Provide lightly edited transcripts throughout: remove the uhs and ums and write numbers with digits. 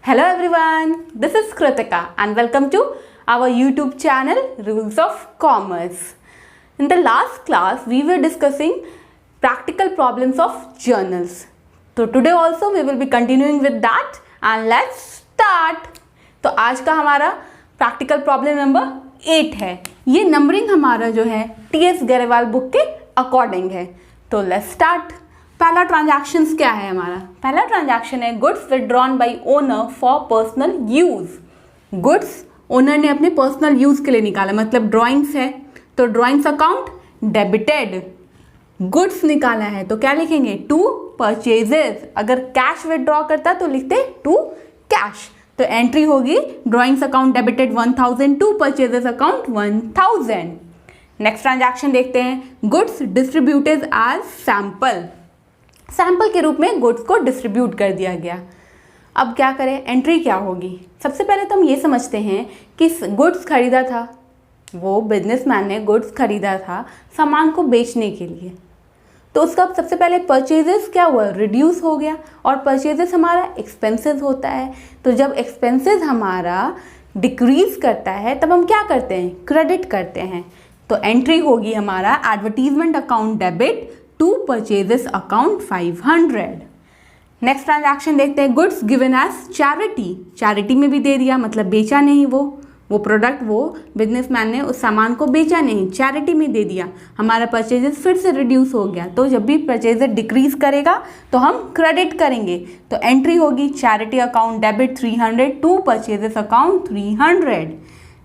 Hello everyone, this is Kritika and welcome to our YouTube channel Rules of Commerce. In the last class, we were discussing practical problems of journals. So today also we will be continuing with that and let's start. तो आज का हमारा practical problem number 8 है. ये numbering हमारा जो है T.S.. Grewal book के अकॉर्डिंग है. तो लेट्स स्टार्ट. पहला ट्रांजैक्शन क्या है हमारा? पहला ट्रांजैक्शन है goods withdrawn bye owner for personal use. Goods owner ने अपने पर्सनल यूज के लिए निकाला, मतलब ड्राइंग्स है तो ड्राइंग्स अकाउंट डेबिटेड. गुड्स निकाला है तो क्या लिखेंगे? To purchases. अगर कैश विथड्रॉ करता तो लिखते टू कैश. तो एंट्री होगी drawings account debited 1000 to purchases account 1000. Next transaction देखते हैं. Goods distributed as sample. Sample के रूप में गुड्स को डिस्ट्रीब्यूट कर दिया गया. अब क्या करें? एंट्री क्या होगी? सबसे पहले तो हम ये समझते हैं कि गुड्स खरीदा था, वो बिजनेसमैन ने गुड्स खरीदा था सामान को बेचने के लिए. तो उसका सबसे पहले परचेजेस क्या हुआ? रिड्यूस हो गया. और परचेजेस हमारा एक्सपेंसेस होता है. तो जब एक्सपेंसेस हमारा डिक्रीज करता है तब हम क्या करते हैं? क्रेडिट करते हैं. तो एंट्री होगी हमारा advertisement account debit to purchases account 500. Next transaction देखते हैं. Goods given as charity. Charity में भी दे दिया, मतलब बेचा नहीं, वो प्रोडक्ट वो बिजनेसमैन ने उस सामान को बेचा नहीं, चैरिटी में दे दिया. हमारा परचेजेस फिर से रिड्यूस हो गया. तो जब भी परचेजेस डिक्रीज करेगा तो हम क्रेडिट करेंगे. तो एंट्री होगी charity account debit 300 to purchases account 300.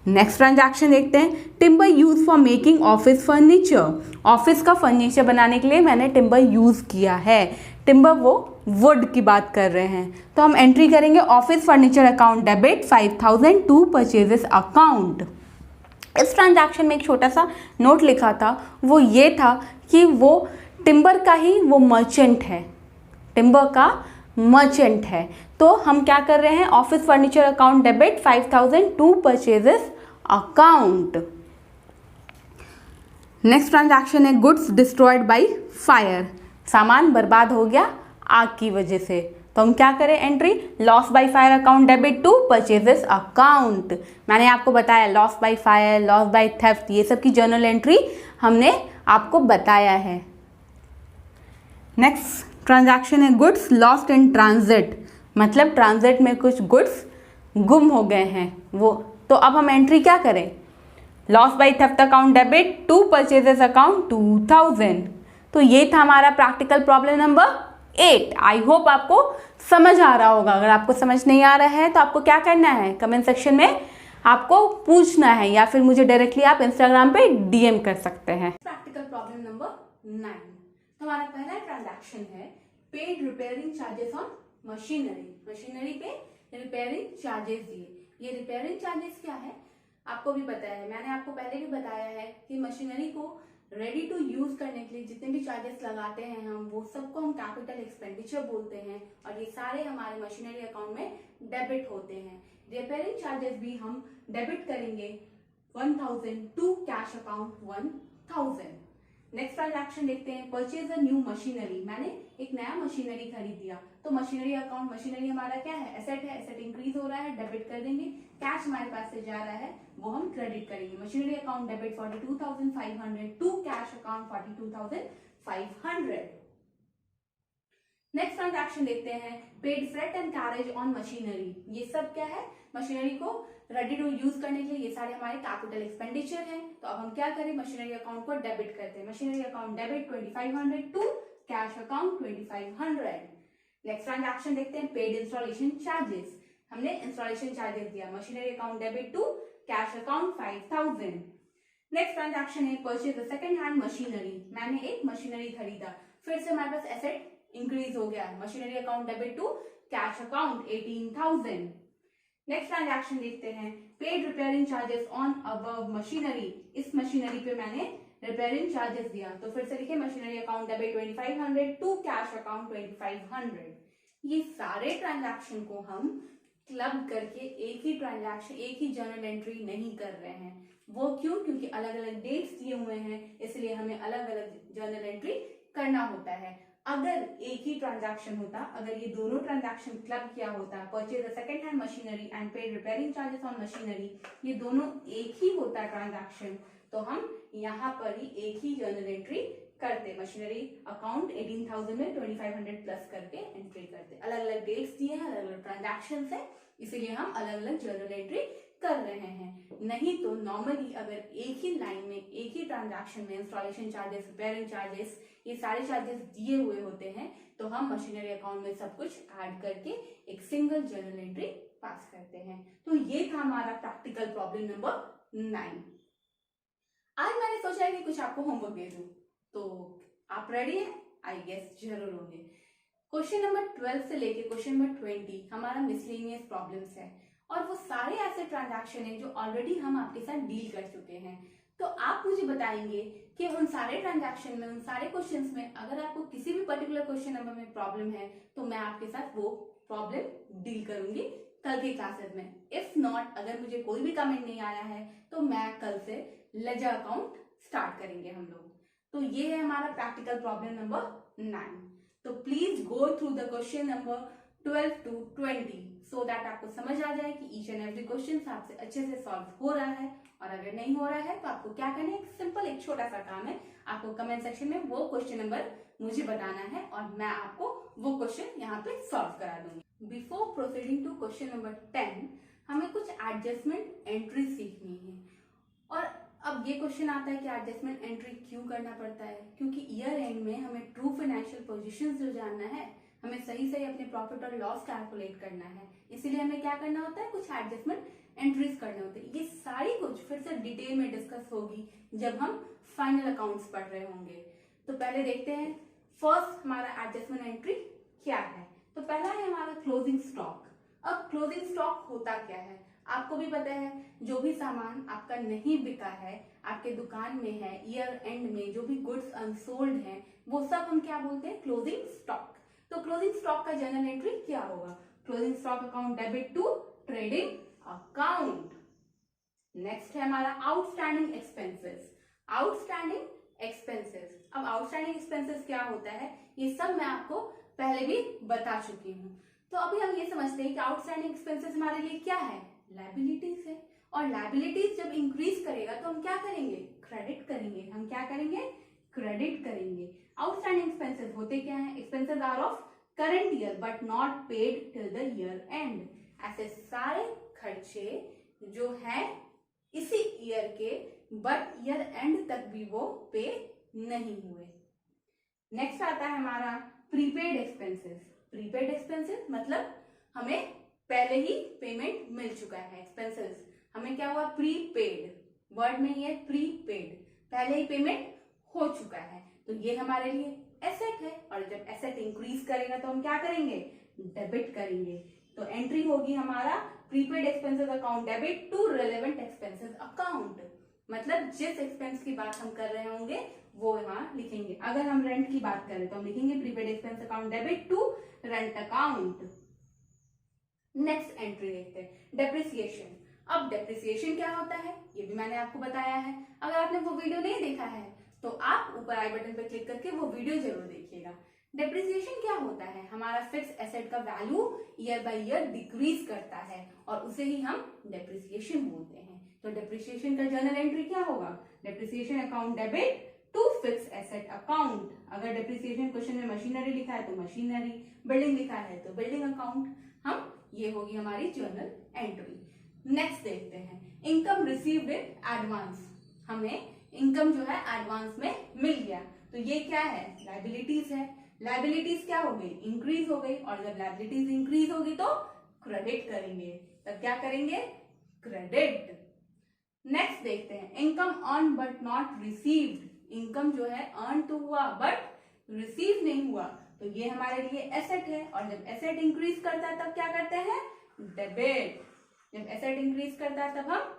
Next transaction देखते हैं. Timber use for making office furniture. Office का फर्नीचर बनाने के लिए मैंने टिम्बर यूज किया है. टिम्बर वो वुड की बात कर रहे हैं. तो हम एंट्री करेंगे office furniture account debit 5000 to purchases account. इस ट्रांजैक्शन में एक छोटा सा नोट लिखा था, वो ये था कि वो टिम्बर का ही वो मर्चेंट है, टिम्बर का मर्चेंट है. तो हम क्या कर रहे हैं? Office furniture account debit 5000 to purchases account. Next transaction है गुड्स डिस्ट्रॉयड बाय फायर. सामान बर्बाद हो गया आग की वजह से. तो हम क्या करें? Entry loss by fire account debit to purchases account. मैंने आपको बताया loss by fire, loss by theft, ये सब की जर्नल एंट्री हमने आपको बताया है. नेक्स्ट ट्रांजैक्शन है गुड्स लॉस्ट इन ट्रांजिट. मतलब ट्रांजिट में कुछ गुड्स गुम हो गए हैं वो. तो अब हम एंट्री क्या करें? Loss by theft account debit to purchases account 2000. तो ये था हमारा practical problem number 8. I hope आपको समझ आ रहा होगा. अगर आपको समझ नहीं आ रहा है तो आपको क्या करना है? कमेंट सेक्शन में आपको पूछना है या फिर मुझे डायरेक्टली आप इंस्टाग्राम पे डीएम कर सकते हैं. Practical problem number 9. हमारा पहला ट्रांजैक्शन है paid repairing charges on machinery. Machinery पे रिपेयरिंग चार्जेस दिए. ये रिपेयरिंग चार्जेस क्या है आपको भी पता है, मैंने आपको पहले भी बताया है कि मशीनरी को रेडी टू यूज करने के लिए जितने भी चार्जेस लगाते हैं हम, वो सबको हम कैपिटल एक्सपेंडिचर बोलते हैं और ये सारे हमारे मशीनरी अकाउंट में डेबिट होते हैं. रिपेयरिंग चार्जेस भी हम डेबिट करेंगे 1000 to cash account 1000. Next transaction देखते हैं. Purchase a new machinery. मैंने एक नया मशीनरी खरीद दिया. तो मशीनरी अकाउंट, मशीनरी हमारा क्या है? एसेट है. एसेट इंक्रीज हो रहा है, डेबिट कर देंगे. कैश हमारे पास से जा रहा है, वो हम क्रेडिट करेंगे. Machinery account debit 42500 to cash account 42500. Next transaction देखते हैं. Paid freight and carriage on machinery. ये सब क्या है? मशीनरी को रेडी टू यूज करने के लिए ये सारे हमारे कैपिटल एक्सपेंडिचर हैं. तो अब हम क्या करें? मशीनरी अकाउंट को डेबिट करते हैं. Machinery account debit 2500 to cash account 2500. Next transaction देखते हैं. Paid installation charges. हमने इंस्टॉलेशन चार्जेस दिया. Machinery account debit to cash account 5000. Next transaction है purchase the second hand machinery. मैंने एक मशीनरी खरीदा, फिर से हमारे पास एसेट इंक्रीज हो गया. Machinery account debit to cash account 18000. Next transaction देखते हैं. Paid repairing charges on above machinery. इस मशीनरी पे मैंने रिपेयरिंग चार्जेस दिया. तो फिर से लिखे machinery account debit 2500 to cash account 2500. ये सारे ट्रांजैक्शन को हम क्लब करके एक ही ट्रांजैक्शन, एक ही जर्नल एंट्री नहीं कर रहे हैं. वो क्यों? क्योंकि अलग अलग डेट्स दिए हुए हैं, इसलिए हमें अलग अलग जर्नल एंट्री करना होता है. अगर एक ही ट्रांजैक्शन होता, अगर ये दोनों ट्रांजैक्शन क्लब किया होता, purchase second hand machinery and paid repairing charges on machinery, ये दोनों एक ही होता ट्रांजैक्शन, तो हम यहाँ पर ही एक ही जर्नल एंट्री करते। मशीनरी अकाउंट 18,000 में 2500 प्लस करके एंट्री करते। अलग अलग डेट्स दिए हैं, अलग अलग ट्रांजैक्शन है, इसीलिए हम अलग अलग जर्नल एंट्री कर रहे हैं। नहीं तो नॉर्मली अगर एक ही लाइन में एक ही ट्रांजैक्शन में इंस्टॉलेशन चार्जेस, रिपेयरिंग चार्जेस, ये सारे चार्जेस दिए हुए होते हैं, तो हम मशीनरी अकाउंट में सब कुछ ऐड करके एक सिंगल जर्नल एंट्री पास करते हैं। तो ये था हमारा प्रैक्टिकल प्रॉब्लम नंबर 9। आज मैंने सोचा है कि कुछ आपको होमवर्क दे दूं, तो आप रेडी हैं? आई गेस जरूर होंगे। क्वेश्चन नंबर 12 से लेके क्वेश्चन नंबर 20 हमारा मिसलेनियस प्रॉब्लम्स है, और वो सारे ऐसे ट्रांजैक्शन हैं जो ऑलरेडी हम आपके साथ डील कर चुके हैं। तो आप मुझे बताएंगे कि उन सारे ट्रांजैक्शन में, उन सारे क्वेश्चंस में अगर आपको किसी भी पर्टिकुलर क्वेश्चन नंबर में प्रॉब्लम है, तो मैं आपके साथ वो प्रॉब्लम डील करूंगी कल के क्लासेस में। इफ नॉट, अगर मुझे कोई भी कमेंट नहीं आया है, तो मैं कल से लेजर अकाउंट स्टार्ट करेंगे हम लोग। तो ये है हमारा प्रैक्टिकल प्रॉब्लम नंबर 9। तो please go through the question number 12 to 20 so that आपको समझ आ जाए कि ईच एंड एवरी क्वेश्चन आपसे अच्छे से सॉल्व हो रहा है। और अगर नहीं हो रहा है तो आपको क्या करना है, एक सिंपल एक छोटा सा काम है, आपको कमेंट सेक्शन में वो क्वेश्चन नंबर मुझे बताना है और मैं आपको वो क्वेश्चन यहाँ पे सॉल्व करा दूंगी। Before proceeding to question number 10 हमें कुछ एडजस्टमेंट एंट्री सीखनी है। और अब ये क्वेश्चन आता है कि एडजस्टमेंट एंट्री क्यों करना पड़ता है? क्योंकि ईयर एंड में हमें ट्रू फाइनेंशियल पोजीशंस जो जानना है, हमें सही सही अपने प्रॉफिट और लॉस कैलकुलेट करना है, इसीलिए हमें क्या करना होता है, कुछ एडजस्टमेंट एंट्रीज करने होते हैं। ये सारी कुछ फिर से डिटेल में डिस्कस होगी जब हम फाइनल अकाउंट्स पढ़ रहे होंगे। तो पहले देखते हैं फर्स्ट हमारा एडजस्टमेंट एंट्री क्या है। तो पहला है हमारा क्लोजिंग स्टॉक। अब क्लोजिंग स्टॉक होता क्या है, आपको भी पता है, जो भी सामान आपका नहीं बिका है, आपके दुकान में है, ईयर एंड में जो भी गुड्स अनसोल्ड हैं, वो सब हम क्या बोलते हैं, क्लोजिंग स्टॉक। तो क्लोजिंग स्टॉक का जर्नल एंट्री क्या होगा, closing stock account debit to trading account. Next है हमारा आउटस्टैंडिंग एक्सपेंसेस। आउटस्टैंडिंग एक्सपेंसेस, अब आउटस्टैंडिंग एक्सपेंसेस क्या होता है, ये सब मैं आपको पहले भी बता चुकी हूँ। तो अभी हम ये समझते हैं कि आउटस्टैंडिंग एक्सपेंसेस हमारे लिए क्या है, लायबिलिटीज है। और लायबिलिटीज जब इंक्रीज करेगा तो हम क्या करेंगे, क्रेडिट करेंगे। हम क्या करेंगे, क्रेडिट करेंगे। आउटस्टैंडिंग एक्सपेंसेस होते क्या है, expenses are of current year but not paid till the year end. ऐसे सारे खर्चे जो हैं इसी ईयर के बट ईयर एंड तक भी वो पे नहीं हुए। नेक्स्ट आता है हमारा प्रीपेड एक्सपेंसेस। प्रीपेड एक्सपेंसेस मतलब हमें पहले ही पेमेंट मिल चुका है। एक्सपेंसेस हमें क्या हुआ, प्रीपेड, वर्ड में ये प्रीपेड, पहले ही पेमेंट हो चुका है, तो ये हमारे लिए एसेट है। और जब एसेट इंक्रीज करेगा तो हम क्या करेंगे, डेबिट करेंगे। तो एंट्री होगी हमारा prepaid expenses account debit to relevant expenses account, मतलब जिस एक्सपेंस की बात हम कर रहे होंगे वो यहाँ लिखेंगे। अगर हम रेंट की बात करें तो हम लिखेंगे prepaid expense account debit to rent account. Next entry देखते हैं डेप्रिसिएशन। अब डेप्रिसिएशन क्या होता है ये भी मैंने आपको बताया है। अगर आपने वो वीडियो नहीं देखा है तो आप ऊपर आई बटन पर क्लिक करके वो वीडियो जरूर देखिएगा। डेप्रिसिएशन क्या होता है, हमारा फिक्स एसेट का value year by year decrease करता है और उसे ही हम डेप्रिसिएशन बोलते हैं। तो डेप्रिसिएशन का जर्नल एंट्री क्या होगा, depreciation account debit to fix asset account. अगर डेप्रिसिएशन क्वेश्चन में मशीनरी लिखा है तो मशीनरी, बिल्डिंग लिखा है तो बिल्डिंग अकाउंट, हम ये होगी हमारी जर्नल एंट्री। नेक्स्ट देखते हैं इनकम रिसीव्ड इन एडवांस। हमें इनकम जो है एडवांस में मिल गया, तो ये क्या है, लायबिलिटीज है। लायबिलिटीज क्या हो गई, इंक्रीज हो गई, और जब लायबिलिटीज इंक्रीज होगी तो क्रेडिट करेंगे। तब क्या करेंगे, क्रेडिट। नेक्स्ट देखते हैं income earn but not received. Income जो है अर्न तो हुआ बट रिसीव नहीं हुआ, तो ये हमारे लिए एसेट है। और जब एसेट इंक्रीज करता है तब क्या करते हैं, डेबिट। जब एसेट इंक्रीज करता है तब हम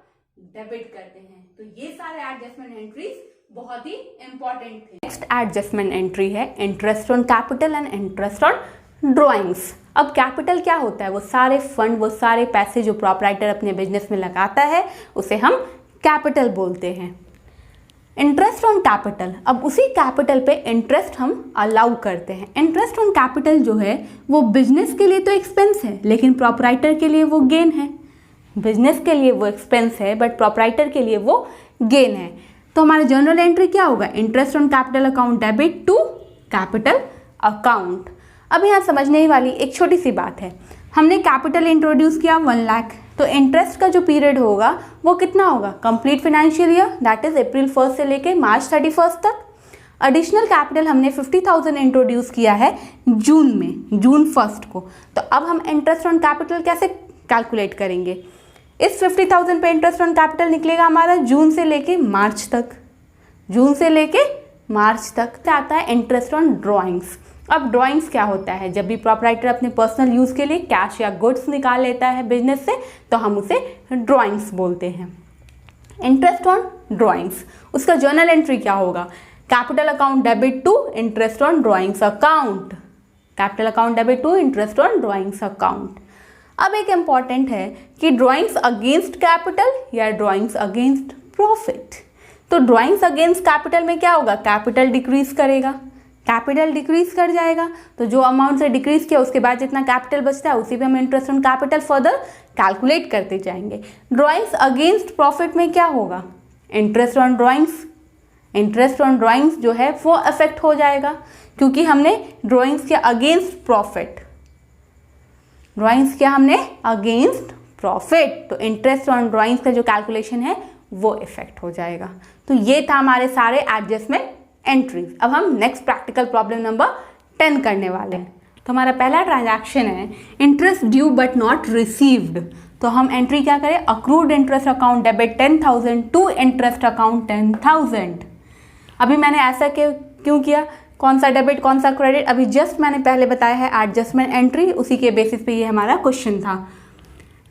डेबिट करते हैं। तो ये सारे एडजस्टमेंट एंट्रीज बहुत ही इंपॉर्टेंट थे। नेक्स्ट एडजस्टमेंट एंट्री है interest on capital and interest on drawings. अब कैपिटल क्या होता है, वो सारे फंड, वो सारे पैसे जो प्रोप्राइटर अपने बिजनेस में लगाता है उसे हम कैपिटल बोलते हैं। इंटरेस्ट ऑन कैपिटल, अब उसी कैपिटल पे इंटरेस्ट हम अलाउ करते हैं। इंटरेस्ट ऑन कैपिटल जो है वो बिजनेस के लिए तो एक्सपेंस है, लेकिन प्रोपराइटर के लिए वो गेन है। बिजनेस के लिए वो एक्सपेंस है बट प्रोपराइटर के लिए वो गेन है। तो हमारा जर्नल एंट्री क्या होगा? Interest on capital account debit to capital account. अब यहाँ समझने वाली एक छोटी सी बात है, हमने कैपिटल इंट्रोड्यूस किया 1 लाख, तो इंटरेस्ट का जो पीरियड होगा वो कितना होगा? Complete financial year, that is अप्रैल 1 से लेके मार्च 31 तक। एडिशनल कैपिटल हमने 50,000 इंट्रोड्यूस किया है जून में, जून 1 को। तो अब हम इंटरेस्ट ऑन कैपिटल कैसे कैलकुलेट करेंगे? इस 50,000 पे इंटरेस्ट ऑन कैपिटल निकलेगा हमारा जून से लेके मार्च तक, जून से लेके मार्च तक। आता है इंटरेस्ट ऑन ड्रॉइंग्स। अब ड्राइंग्स क्या होता है? जब भी प्रोपराइटर अपने पर्सनल यूज़ के लिए कैश या गुड्स निकाल लेता है बिजनेस से, तो हम उसे ड्राइंग्स बोलते हैं। इंटरेस्ट ऑन ड्राइंग्स, उसका जर्नल एंट्री क्या होगा? Capital account debit to interest on drawings account, capital account debit to interest on drawings account. अब एक इंपॉर्टेंट है कि ड्राइंग्स अगेंस्ट कैपिटल या ड्राइंग्स अगेंस्ट प्रॉफिट। तो ड्राइंग्स अगेंस्ट कैपिटल में क्या होगा? कैपिटल डिक्रीज करेगा, कैपिटल डिक्रीज कर जाएगा, तो जो अमाउंट से डिक्रीज किया उसके बाद जितना कैपिटल बचता है उसी पे हम interest on capital further calculate करते जाएंगे। ड्राइंग्स अगेंस्ट प्रॉफिट में क्या होगा? Interest on drawings, interest on drawings जो है वो अफेक्ट हो जाएगा, क्योंकि हमने ड्राइंग्स के अगेंस्ट प्रॉफिट, ड्राइंग्स क्या हमने अगेंस्ट प्रॉफिट, तो इंटरेस्ट ऑन ड्राइंग्स का जो कैलकुलेशन है वो इफेक्ट हो जाएगा। तो ये था हमारे सारे एडजस्टमेंट एंट्रीज। अब हम नेक्स्ट प्रैक्टिकल प्रॉब्लम नंबर 10 करने वाले हैं। तो हमारा पहला ट्रांजैक्शन है interest due but not received. तो हम एंट्री क्या करें? Accrued interest account debit 10,000 to interest account 10,000। अभी मैंने ऐसा क्यों किया? कौन सा डेबिट कौन सा क्रेडिट, अभी जस्ट मैंने पहले बताया है एडजस्टमेंट एंट्री, उसी के बेसिस पे ये हमारा क्वेश्चन था।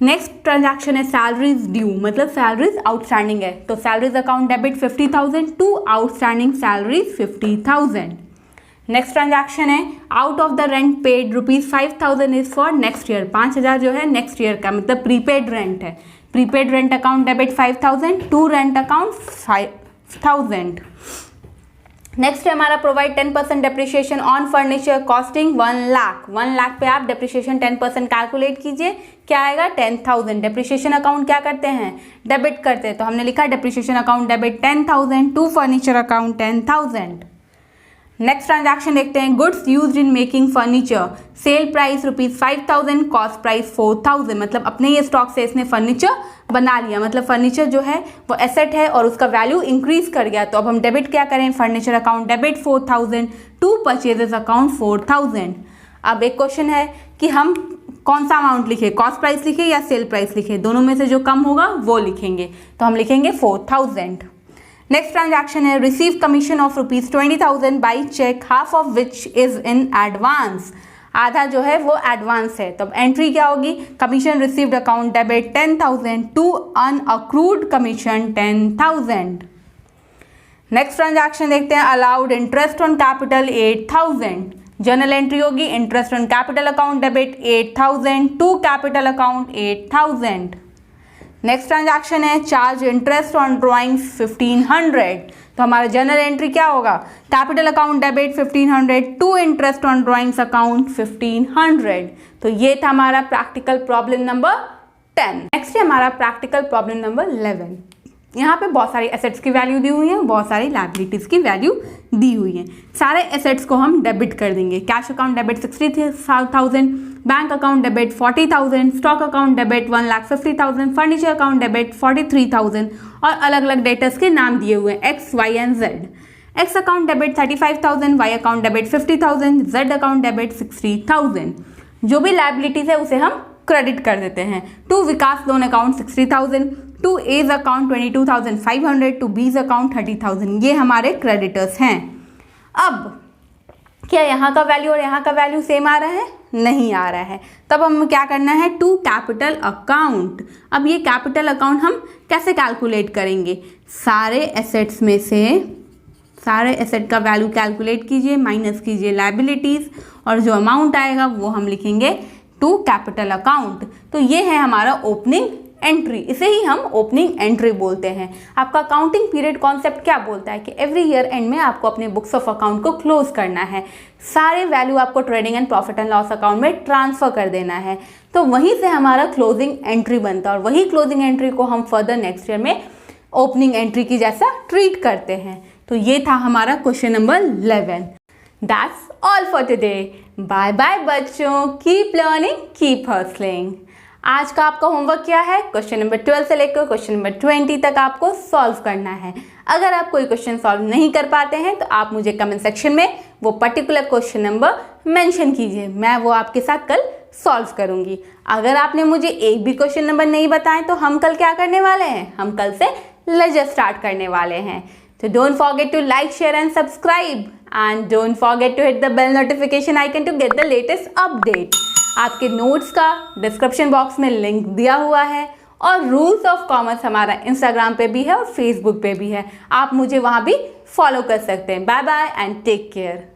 नेक्स्ट ट्रांजैक्शन है सैलरीज ड्यू, मतलब सैलरीज आउटस्टैंडिंग है। तो salaries account debit 50,000 to outstanding salaries 50,000। Next transaction है out of the rent paid ₹5,000 is for next year. 5,000 जो है नेक्स्ट ईयर का, मतलब प्रीपेड रेंट है। Prepaid rent account debit 5,000 to rent account 5,000। Next है हमारा provide 10% depreciation on furniture costing 1 lakh. 1 lakh पे आप डेप्रिसिएशन 10% कैलकुलेट कीजिए, क्या आएगा? 10,000। डेप्रिसिएशन अकाउंट क्या करते हैं? डेबिट करते हैं, तो हमने लिखा depreciation account debit 10,000 to furniture account 10,000। Next transaction देखते हैं goods used in making furniture, sale price ₹5,000, cost price 4,000। मतलब अपने ही स्टॉक से इसने फर्नीचर बना लिया, मतलब फर्नीचर जो है वो एसेट है और उसका वैल्यू इंक्रीज कर गया। तो अब हम डेबिट क्या करें? Furniture account debit 4,000 to purchases account 4,000। अब एक क्वेश्चन है कि हम कौन सा अमाउंट लिखे, कॉस्ट प्राइस लिखे या सेल प्राइस लिखे? दोनों में से जो कम होगा वो लिखेंगे, तो हम लिखेंगे 4,000। नेक्स्ट ट्रांजैक्शन है receive commission of ₹20,000 by cheque, half of which is in advance. आधा जो है वो एडवांस है, तब एंट्री क्या होगी? Commission received account debit 10,000 to unaccrued commission 10,000। Next transaction देखते हैं allowed interest on capital 8,000। Journal entry होगी interest on capital account debit 8,000 to capital account 8,000। Next transaction है चार्ज इंटरेस्ट ऑन ड्राइंग्स 1,500। तो हमारा जर्नल एंट्री क्या होगा? Capital account debit 1,500 to interest on drawings account 1,500। तो ये था हमारा प्रैक्टिकल प्रॉब्लम नंबर 10। नेक्स्ट है हमारा प्रैक्टिकल प्रॉब्लम नंबर 11। यहाँ पे बहुत सारी एसेट्स की वैल्यू दी हुई है, बहुत सारी लायबिलिटीज की वैल्यू दी हुई है। सारे एसेट्स को हम डेबिट कर देंगे। Cash account debit 60,000, bank account debit 40,000, stock account debit 1,50,000, furniture account debit 43,000 और अलग अलग डेटर्स के नाम दिए हुए हैं X, Y and Z। X account debit 35,000, Y account debit 50,000, Z account debit 60,000। जो भी लायबिलिटीज है उसे हम क्रेडिट कर देते हैं। To Vikas loan account 60,000, to एज अकाउंट 22,500, टू बीज अकाउंट 30,000। ये हमारे क्रेडिटर्स हैं। अब क्या यहाँ का वैल्यू और यहाँ का वैल्यू सेम आ रहा है? नहीं आ रहा है। तब हमें क्या करना है? To capital account. अब ये कैपिटल अकाउंट हम कैसे कैलकुलेट करेंगे? सारे एसेट्स में से सारे एसेट का वैल्यू कैलकुलेट कीजिए, माइनस कीजिए लायबिलिटीज, और जो अमाउंट आएगा वो हम लिखेंगे टू कैपिटल अकाउंट। तो ये है हमारा ओपनिंग एंट्री, इसे ही हम ओपनिंग एंट्री बोलते हैं। आपका अकाउंटिंग पीरियड कॉन्सेप्ट क्या बोलता है कि एवरी ईयर एंड में आपको अपने बुक्स ऑफ अकाउंट को क्लोज करना है, सारे वैल्यू आपको trading and profit and loss account में ट्रांसफर कर देना है। तो वहीं से हमारा क्लोजिंग एंट्री बनता है और वही क्लोजिंग एंट्री को हम फर्दर नेक्स्ट ईयर में ओपनिंग एंट्री की जैसा ट्रीट करते हैं। तो ये था हमारा question number 11। That's all for today. Bye bye बच्चों, कीप लर्निंग, कीप हसलिंग। आज का आपका होमवर्क क्या है? क्वेश्चन नंबर 12 से लेकर क्वेश्चन नंबर 20 तक आपको सॉल्व करना है। अगर आप कोई क्वेश्चन सॉल्व नहीं कर पाते हैं तो आप मुझे कमेंट सेक्शन में वो पर्टिकुलर क्वेश्चन नंबर मेंशन कीजिए, मैं वो आपके साथ कल सॉल्व करूंगी। अगर आपने मुझे एक भी क्वेश्चन नंबर नहीं बताए तो हम कल क्या करने वाले हैं? हम कल से लेजर स्टार्ट करने वाले हैं। So don't forget to like, share and subscribe and don't forget to hit the bell notification icon to get the latest update। आपके नोट्स का डिस्क्रिप्शन बॉक्स में लिंक दिया हुआ है और रूल्स ऑफ कॉमर्स हमारा इंस्टाग्राम पे भी है और फेसबुक पे भी है, आप मुझे वहाँ भी फॉलो कर सकते हैं। Bye bye and take care.